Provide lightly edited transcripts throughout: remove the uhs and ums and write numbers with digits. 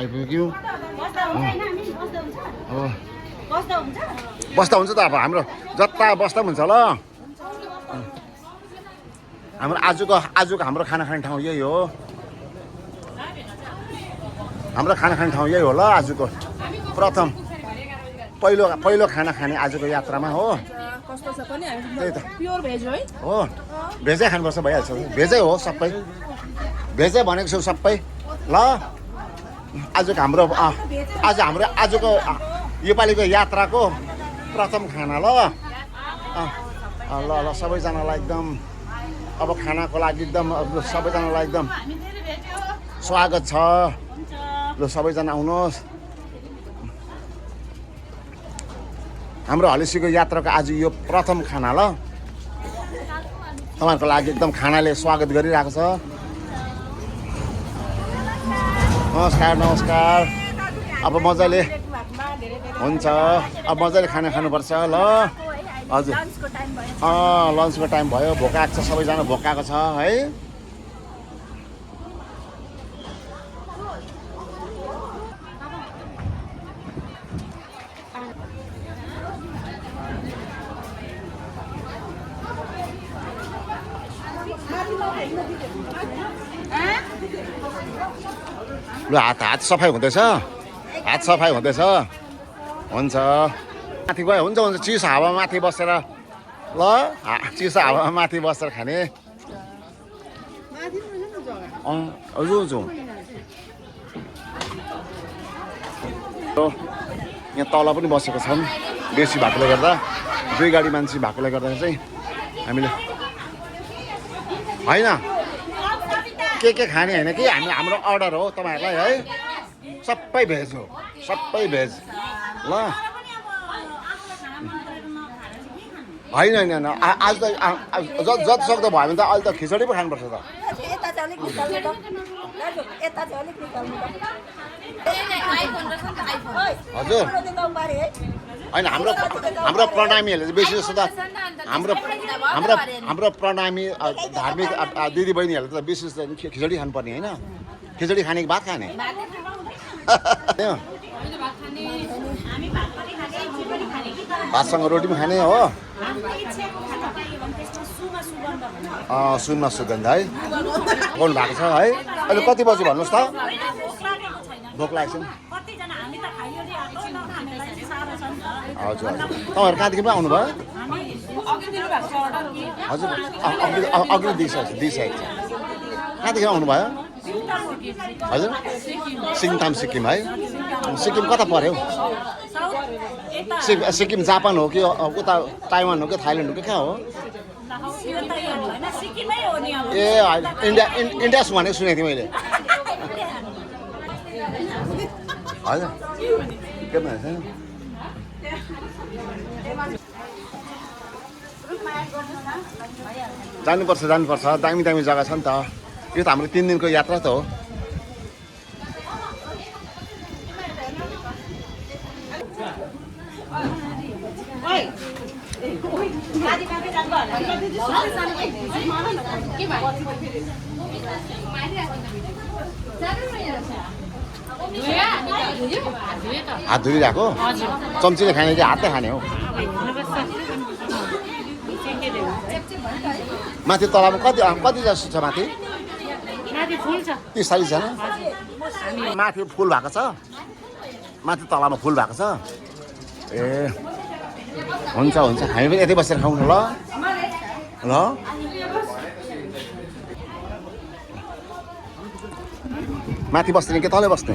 आइपुग्यौँ। बस्दा हुन्छ त अब हाम्रो जता बस्दा पनि हुन्छ ल। हाम्रो आजको हाम्रो खाना खाने ठाउँ यही हो। हाम्रो खाना खाने ठाउँ यही हो ल। आजको प्रथम पहिलो खाना खाने आजको यात्रामा हो। कस्तो छ पनि त्यही त प्योर भेज हो है? हो भेजै खानुपर्छ भइहाल्छ। भेजै हो सबै भेजै भनेको छु सबै ल। आजको आजको योपालिको यात्राको प्रथम खाना ल। ल ल सबैजनालाई एकदम अब खानाको लागि एकदम सबैजनालाई एकदम स्वागत छ। ल सबैजना आउनुहोस्। हाम्रो हलिसीको यात्राको आज यो प्रथम खाना ल। तपाईँहरूको लागि एकदम खानाले स्वागत गरिरहेको छ। नमस्कार नमस्कार। अब मजाले हुन्छ। अब मजाले खाना खानुपर्छ ल। हजुर लन्चको टाइम भयो। भोकाएको छ सबैजना भोकाएको छ है। ल हात सफाइ हुँदैछ। हात सफाइ हुँदैछ। हुन्छ माथि गयो। हुन्छ हुन्छ चिसो हावामा माथि बसेर ल। चिसो हावामा माथि बसेर खाने। जाउँ यहाँ तल पनि बसेको छन्। बेसी भएकोले गर्दा 2 गाडी मान्छे भएकोले गर्दा चाहिँ हामीले होइन के खाने होइन कि हाम्रो अर्डर हो तपाईँहरूलाई है। सबै भेज हो सबै भेज ल। होइन होइन आज त जति सक्दो भयो भने त अहिले त खिचडी पो खानुपर्छ त। हजुर होइन हाम्रो प्रणामीहरूले चाहिँ बेसी जस्तो त हाम्रो प्रणामी धार्मिक दिदीबहिनीहरूले त बेसी जस्तो खिचडी खानुपर्ने होइन। खिचडी खाने कि भात खाने? भातसँग रोटी पनि खाने हो। सुनमा सुगन्ध है बोल्नु भएको छ है। अहिले कति बजी भन्नुहोस् त? भोक लागेको छ। हजुर तपाईँहरू कहाँदेखि पो आउनुभयो? हजुर अघि दिइसकेको छ। कहाँदेखि आउनुभयो? हजुर सिङताम सिक्किम है। सिक्किम कता पर्यो? सिक्किम जापान हो कि उता ताइवान हो कि थाइल्यान्ड हो कि कहाँ हो? ए इन्डिया भनेको सुनेको थिएँ मैले। हजुर के भन्छ? जानुपर्छ। दामी जग्गा छ नि त। यो त हाम्रो 3 दिनको यात्रा त हो। हात धुइरहेको चम्चीले खाने कि हातले खाने हो? माथि तलमा कति जस्तो छ? माथि 30-40 जना माथि फुल भएको छ। माथि तलमा फुल भएको छ। ए हुन्छ हामी पनि यतै बसेर खाउँ ल। माथि बस्ने कि तलै बस्ने?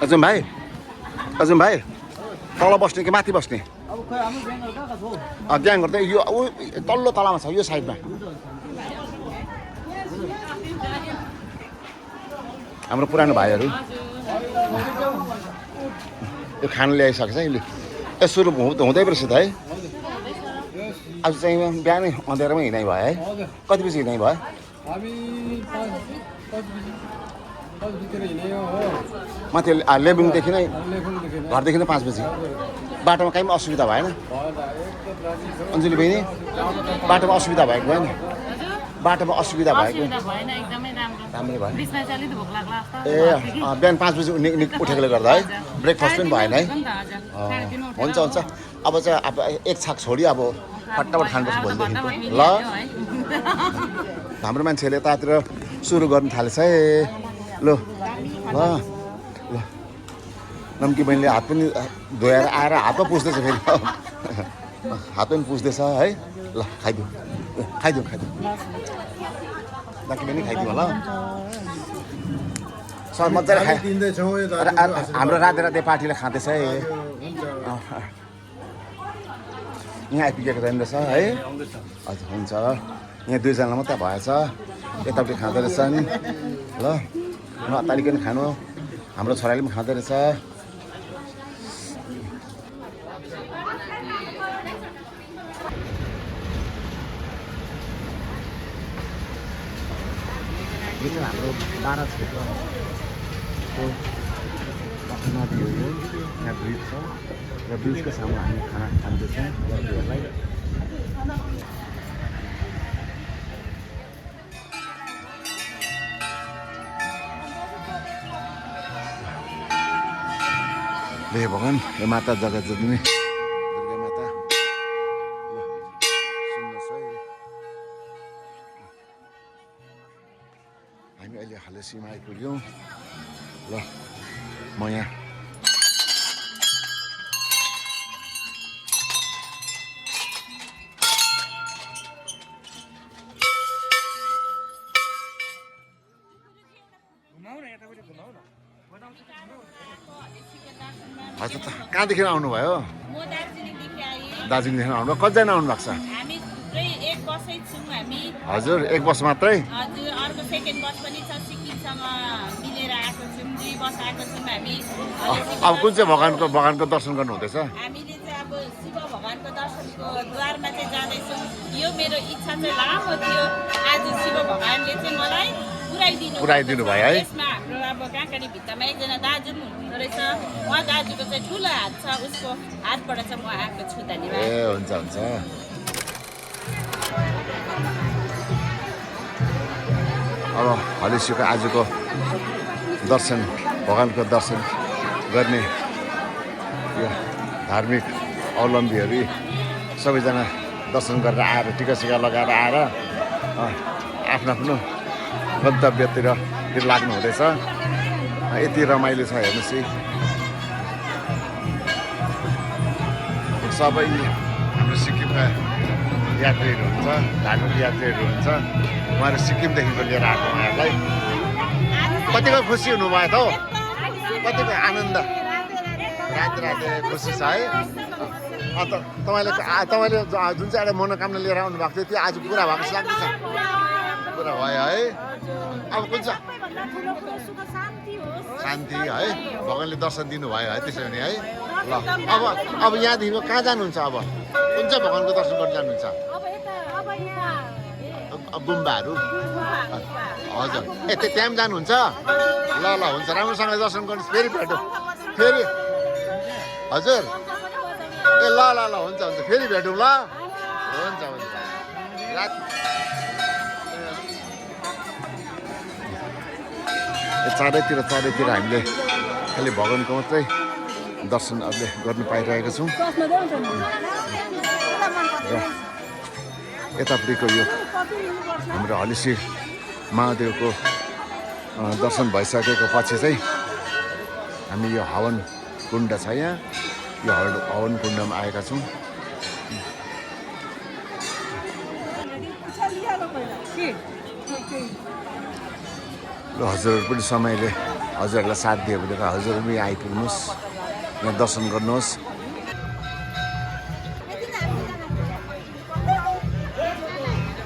अजुम भाइ तल बस्ने कि माथि बस्ने? ग्याङ गर्दै यो तल्लो तलामा छ यो साइडमा। हाम्रो पुरानो भाइहरू यो खाना ल्याइसकेको छ। यसले सुरु हुँदै रहेछ त है। आज चाहिँ बिहानै अँध्यारोमै हिँडाइ भयो है। कति बजी हिँडाइ भयो? माथि लेबुङदेखि नै घरदेखि नै 5 बजी। बाटोमा कहीँ पनि असुविधा भएन? अञ्जुली बहिनी बाटोमा असुविधा भएको भएन? बाटोमा असुविधा भएको? राम्रै भयो बिचमा चाहिँ अलिकति भोक लाग्ला ए बिहान 5 बजी उठेकोले गर्दा है ब्रेकफास्ट पनि भएन है हुन्छ हुन्छ अब चाहिँ अब एक छाक छोडी अब फटाफट खानुपर्छ भोलिदेखि ल हाम्रो मान्छेले यतातिर सुरु गर्नु थालेछ है ल ल ल नम्की बहिनीले हात पनि धोएर आएर हात पो पुस्दैछ फेरि हात पनि पुस्दैछ है ल खाइदिउँ खाइदिउँ नम्की बहिनी खाइदिउँ होला सर मजाले खाए हाम्रो राधे राधे पार्टीले खाँदैछ है यहाँ आइपुगेको रहेछ है हजुर हुन्छ यहाँ दुईजना मात्रै भएछ यतापट्टि खाँदो रहेछन् ल नअत्तालिकन खानु हाम्रो छोराले पनि खाँदो रहेछ यो चाहिँ हाम्रो 12 क्षेत्रको नदी हो यो यहाँ ब्रिज छ र ब्रिजको सामु हामी खाना खाँदैछौँ यात्रीहरूलाई ले भगवान यो माता जगत जदिनी दुर्गा माता ल सुन्नुहोस् है हामी अहिले हालेसीमा आइपुग्यौँ ल म यहाँ हजुर त कहाँदेखि आउनुभयो म दार्जिलिङदेखि आएँ। दार्जिलिङदेखि आउनु कतिजना आउनु भएको छ हामी थुप्रै एक बसै छौँ हामी। हजुर एक बस मात्रै हजुर अर्को सेकेन्ड बस पनि छ सिक्किमसँग मिलेर आएको छौँ 2 बस आएको छौँ हामी। अब कुन चाहिँ भगवानको दर्शन गर्नु हुँदैछ हामीले चाहिँ अब शिव भगवानको दर्शनको द्वारमा चाहिँ जाँदैछौँ। यो मेरो इच्छा चाहिँ लामो थियो। आज शिव भगवानले चाहिँ मलाई पुऱ्याइदिनु भयो है यसमा हाम्रो अब काँकाडी भित्तामा एकजना दाजु पनि हुनुहुँदो रहेछ। उहाँ दाजुको चाहिँ ठुलो हात छ, उसको हातबाट चाहिँ म आएको छु। धन्यवाद। ए हुन्छ हुन्छ अब हलेसीको आजको दर्शन भगवानको दर्शन गर्ने यो धार्मिक अवलम्बीहरू सबैजना दर्शन गरेर आएर टिका सिका लगाएर आएर आफ्नो आफ्नो गन्तव्यतिर लाग्नु हुँदैछ। यति रमाइलो छ हेर्नुहोस् है सबै हाम्रो सिक्किमका यात्रीहरू हुन्छ धार्मिक यात्रीहरू हुन्छ उहाँहरू सिक्किमदेखिको लिएर आएको उहाँहरूलाई कतिको खुसी हुनुभयो त हौ कतिको आनन्द रात रात खुसी छ है अन्त तपाईँले जुन चाहिँ एउटा मनोकामना लिएर आउनु भएको थियो त्यो आज पुरा भएको जस्तो लाग्दैछ पुरा भयो है अब कुन चाहिँ शान्ति है भगवान्ले दर्शन दिनुभयो है त्यसो भने है ल अब यहाँदेखि कहाँ जानुहुन्छ अब कुन चाहिँ भगवान्को दर्शन गर्न जानुहुन्छ गुम्बाहरू हजुर ए त्यहाँ पनि जानुहुन्छ ल ल हुन्छ राम्रोसँग दर्शन गर्नुहोस् फेरि भेटौँ फेरि हजुर ए ल ल ल हुन्छ हुन्छ फेरि भेटौँ ल हुन्छ हुन्छ रात चारैतिर हामीले खालि भगवान्को मात्रै दर्शन अहिले गर्नु पाइरहेका छौँ र यतापट्टिको यो हाम्रो हलेसी महादेवको दर्शन भइसकेको पछि चाहिँ हामी यो हवन कुण्ड छ यहाँ यो हवन कुण्डमा आएका छौँ र हजुरहरू पनि समयले हजुरहरूलाई साथ दियो भने हजुरहरू पनि आइपुग्नुहोस् यहाँ दर्शन गर्नुहोस्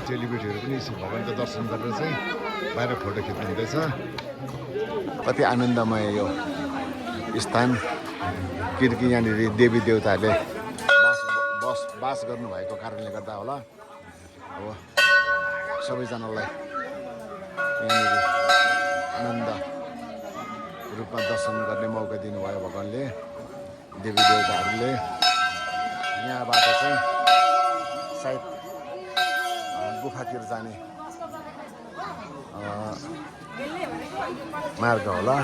चेलीबेटीहरू पनि भगवान्को दर्शन गरेर चाहिँ बाहिर फोटो खिच्नु हुँदैछ कति आनन्दमय यो स्थान किनकि यहाँनिर देवी देवताहरूले बास गर्नुभएको कारणले गर्दा होला अब सबैजनालाई यहाँनिर आनन्द रूपमा दर्शन गर्ने मौका दिनुभयो भगवान्ले देवी देवताहरूले यहाँबाट चाहिँ सायद गुफातिर जाने मार्ग होला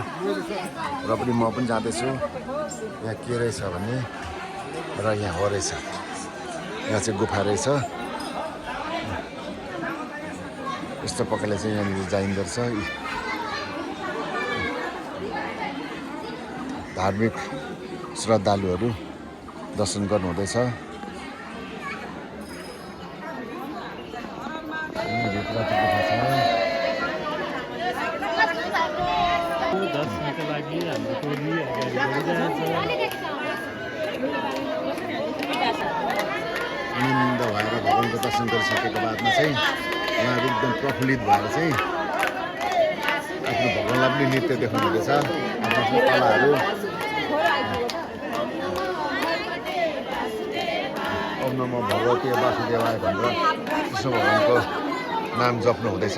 र पनि म पनि जाँदैछु यहाँ के रहेछ भने र यहाँ हो रहेछ यहाँ चाहिँ गुफा रहेछ यस्तो प्रकारले चाहिँ यहाँनिर जाइँदो रहेछ धार्मिक श्रद्धालुहरू दर्शन गर्नुहुँदैछ दर्शनको लागि हाम्रो टोली अगाडि बढिरहेछ आनन्द भएर भगवानको दर्शन गरिसकेको बादमा चाहिँ उहाँहरू एकदम प्रफुल्लित भएर चाहिँ आफ्नो भगवानलाई पनि नृत्य देखाउनुहुँदैछ आफ्नो कलाहरू ओम नमो भगवती वासुदेवाय भनेर कृष्ण भगवानको नाम जप्नु हुँदैछ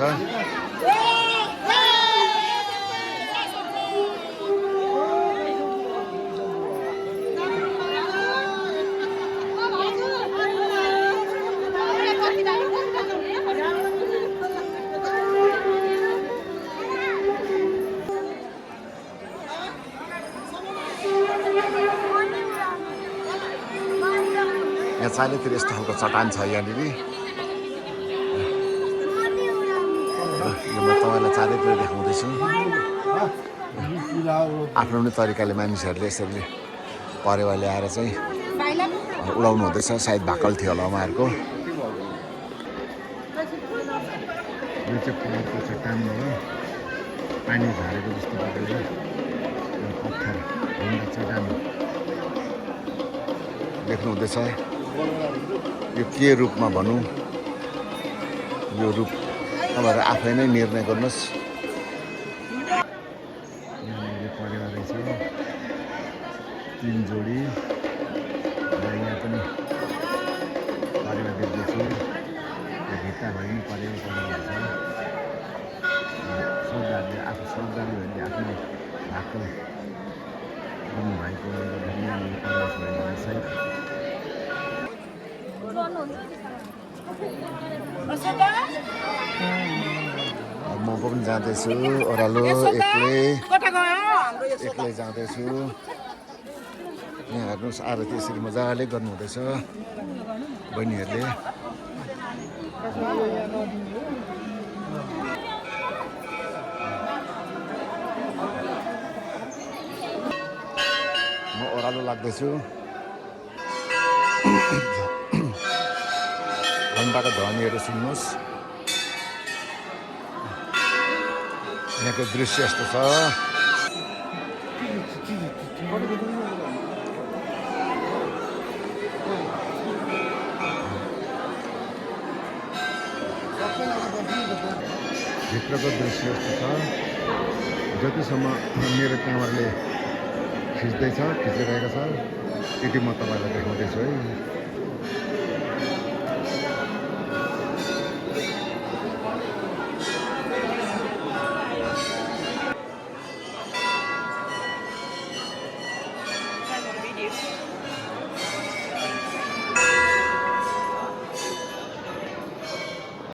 यहाँ चारैतिर यस्तो खालको चट्टान छ यहाँनिर यो म तपाईँलाई चारैतिर देखाउँदैछु आफ्नो पनि तरिकाले मानिसहरूले यसरी परेवा ल्याएर चाहिँ उडाउनु हुँदैछ सायद भाकल थियो होला उहाँहरूको यो चाहिँ पहाडको चट्टान हो पानी झरेको जस्तो प्रकारले पत्थर ढुङ्गा चट्टान देख्नु हुँदैछ यो के रूपमा भनौँ यो रूप तपाईँहरू आफै नै निर्णय गर्नुहोस् यहाँनिर परेवा रहेछ 3 जोडी र यहाँ पनि परेवा देख्दैछु यो भित्ताभरि पनि परेवा छ श्रद्धाले आफू श्रद्धालुहरूले आफ्नो भाकल गर्नुभएको सायद म पनि जाँदैछु ओह्रालो एक्लै जाँदैछु यहाँ हेर्नुहोस् आरती यसरी मजाले गर्नुहुँदैछ बहिनीहरूले म ओह्रालो लाग्दैछु घन्टाको ध्वनिहरू सुन्नुहोस् यहाँको दृश्य यस्तो छ भित्रको दृश्य यस्तो छ जतिसम्म मेरो क्यामेराले खिच्दैछ खिचिरहेको छ त्यति म तपाईँलाई देखाउँदैछु है